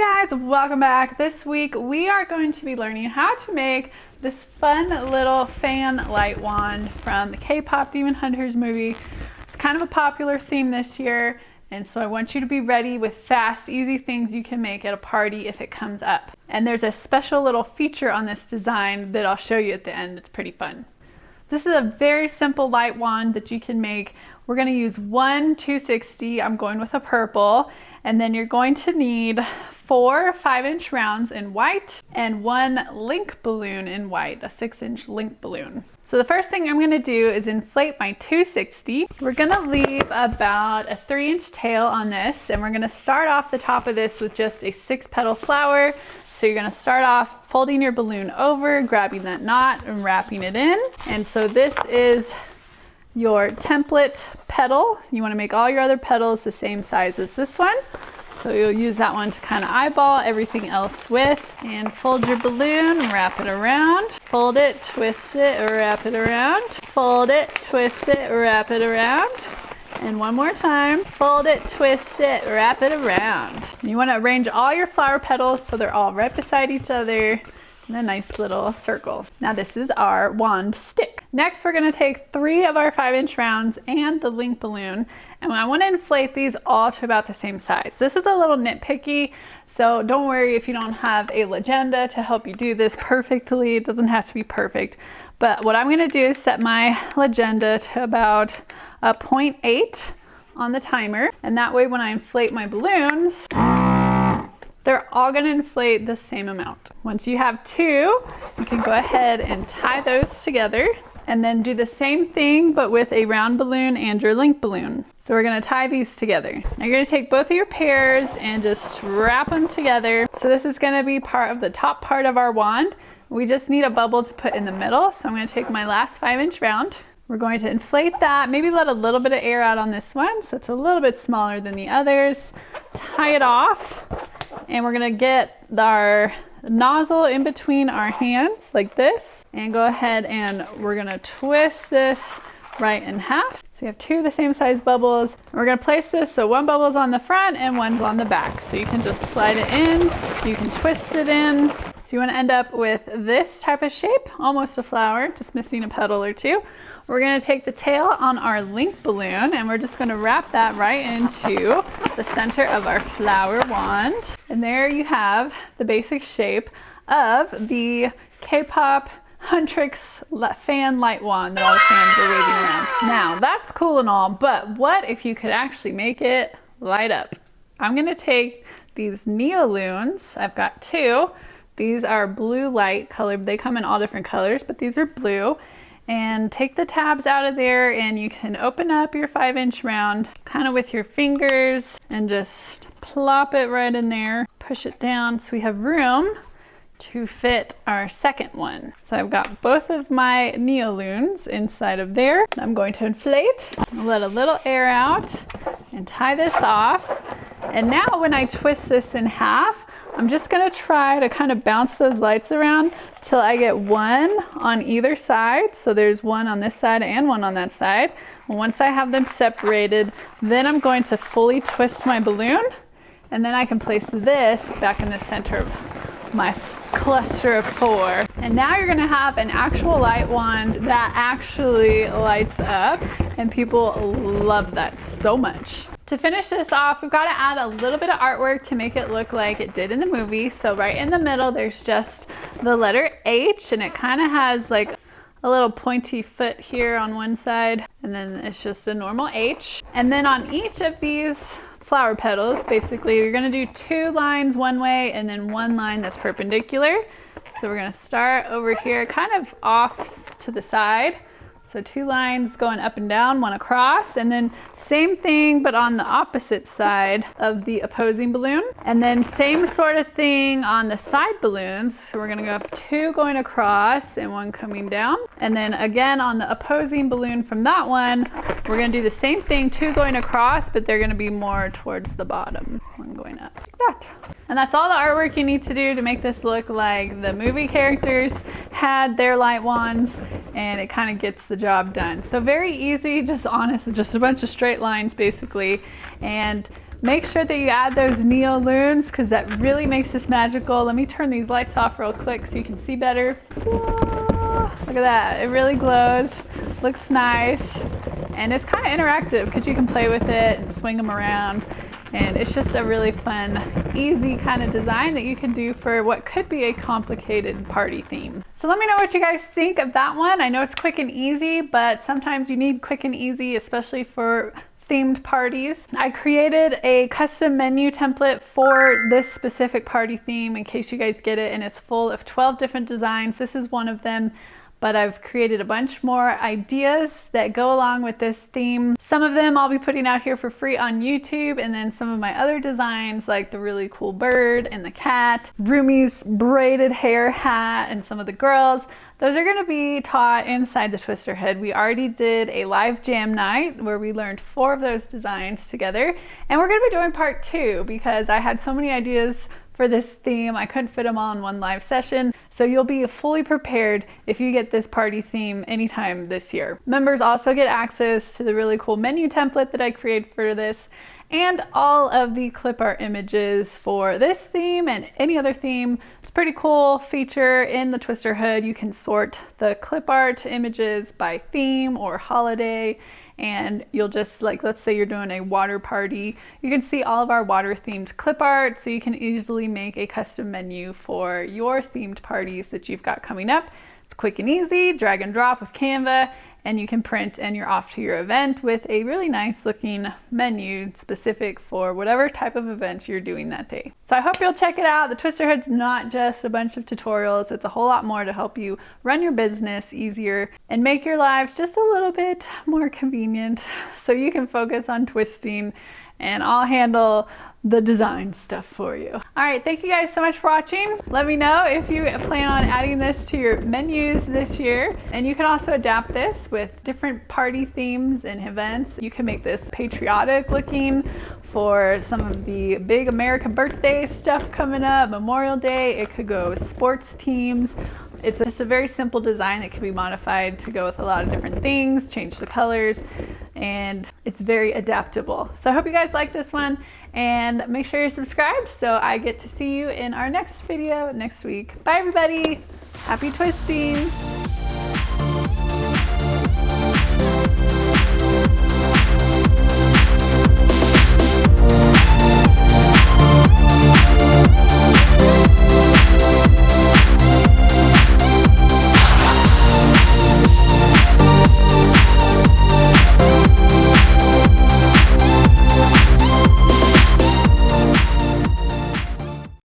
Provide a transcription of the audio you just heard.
Hey guys, welcome back. This week we are going to be learning how to make this fun little fan light wand from the K-pop Demon Hunters movie. It's kind of a popular theme this year, and so I want you to be ready with fast, easy things you can make at a party if it comes up. And there's a special little feature on this design that I'll show you at the end. It's pretty fun. This is a very simple light wand that you can make. We're going to use one 260. I'm going with a purple. And then you're going to need 4 5-inch rounds in white and 1 link balloon in white, a 6-inch link balloon. So the first thing I'm going to do is inflate my 260. We're going to leave about a 3-inch tail on this, and we're going to start off the top of this with just a 6-petal flower. So you're going to start off folding your balloon over, grabbing that knot and wrapping it in. And so this is your template petal. You want to make all your other petals the same size as this one. So you'll use that one to kind of eyeball everything else with. And fold your balloon, wrap it around. Fold it, twist it, wrap it around. Fold it, twist it, wrap it around. And one more time. Fold it, twist it, wrap it around. And you want to arrange all your flower petals so they're all right beside each other in a nice little circle. Now this is our wand stick. Next we're going to take 3 of our 5-inch rounds and the link balloon, and I want to inflate these all to about the same size. This is a little nitpicky, so don't worry if you don't have a legenda to help you do this perfectly. It doesn't have to be perfect, but what I'm going to do is set my legenda to about a 0.8 on the timer, and that way when I inflate my balloons, they're all going to inflate the same amount. Once you have 2, you can go ahead and tie those together and then do the same thing but with a round balloon and your link balloon. So we're going to tie these together. Now you're going to take both of your pairs and just wrap them together. So this is going to be part of the top part of our wand. We just need a bubble to put in the middle. So I'm going to take my last 5-inch round. We're going to inflate that, maybe let a little bit of air out on this one so it's a little bit smaller than the others. Tie it off, and we're going to get our nozzle in between our hands like this, and go ahead and we're going to twist this right in half. So you have 2 the same size bubbles. And we're going to place this so one bubble's on the front and one's on the back. So you can just slide it in, you can twist it in. So you want to end up with this type of shape, almost a flower, just missing a petal or 2. We're going to take the tail on our link balloon and we're just going to wrap that right into the center of our flower wand. And there you have the basic shape of the K-pop Huntrix fan light wand that all the fans are waving around. Now that's cool and all, but what if you could actually make it light up? I'm going to take these NeoLoons. I've got 2. These are blue light colored. They come in all different colors, but these are blue. And take the tabs out of there and you can open up your 5-inch round kind of with your fingers and just plop it right in there. Push it down so we have room to fit our second one. So I've got both of my NeoLoons inside of there. I'm going to inflate, let a little air out, and tie this off. And now when I twist this in half, I'm just going to try to kind of bounce those lights around till I get 1 on either side. So there's 1 on this side and 1 on that side. And once I have them separated, then I'm going to fully twist my balloon, and then I can place this back in the center of my cluster of 4. And now you're going to have an actual light wand that actually lights up, and people love that so much. To finish this off, we've got to add a little bit of artwork to make it look like it did in the movie. So right in the middle, there's just the letter H, and it kind of has like a little pointy foot here on one side, and then it's just a normal H. And then on each of these flower petals, basically, you're going to do 2 lines one way and then 1 line that's perpendicular. So we're going to start over here, kind of off to the side. So 2 lines going up and down, 1 across, and then same thing but on the opposite side of the opposing balloon. And then same sort of thing on the side balloons. So we're gonna go up 2 going across and 1 coming down. And then again on the opposing balloon from that one, we're gonna do the same thing, 2 going across, but they're gonna be more towards the bottom. 1 going up, like that. And that's all the artwork you need to do to make this look like the movie characters had their light wands, and it kind of gets the job done. So very easy, just honest, just a bunch of straight lines basically. And Make sure that you add those NeoLoons because that really makes this magical. Let me turn these lights off real quick so you can see better. Whoa, look at that, it really glows, looks nice, and it's kind of interactive because you can play with it and swing them around. And it's just a really fun, easy kind of design that you can do for what could be a complicated party theme. So let me know what you guys think of that one. I know it's quick and easy, but sometimes you need quick and easy, especially for themed parties. I created a custom menu template for this specific party theme in case you guys get it, and it's full of 12 different designs. This is one of them, but I've created a bunch more ideas that go along with this theme. Some of them I'll be putting out here for free on YouTube, and then some of my other designs like the really cool bird and the cat, Rumi's braided hair hat, and some of the girls, those are gonna be taught inside the Twister Hood. We already did a live jam night where we learned 4 of those designs together, and we're gonna be doing part 2 because I had so many ideas for this theme. I couldn't fit them all in one live session. So you'll be fully prepared if you get this party theme anytime this year. Members also get access to the really cool menu template that I created for this, and all of the clip art images for this theme and any other theme. It's a pretty cool feature in the Twister Hood. You can sort the clip art images by theme or holiday, and you'll just, like, let's say you're doing a water party, you can see all of our water themed clip art, so you can easily make a custom menu for your themed parties that you've got coming up. It's quick and easy, drag and drop with Canva, and you can print and you're off to your event with a really nice looking menu specific for whatever type of event you're doing that day. So I hope you'll check it out. The Twister Hood's not just a bunch of tutorials, it's a whole lot more to help you run your business easier and make your lives just a little bit more convenient so you can focus on twisting, and I'll handle the design stuff for you. All right, thank you guys so much for watching. Let me know if you plan on adding this to your menus this year. And you can also adapt this with different party themes and events. You can make this patriotic looking for some of the big American birthday stuff coming up, Memorial Day. It could go with sports teams. It's just a very simple design that can be modified to go with a lot of different things, change the colors, and it's very adaptable. So I hope you guys like this one, and make sure you're subscribed so I get to see you in our next video next week. Bye everybody, happy twisting.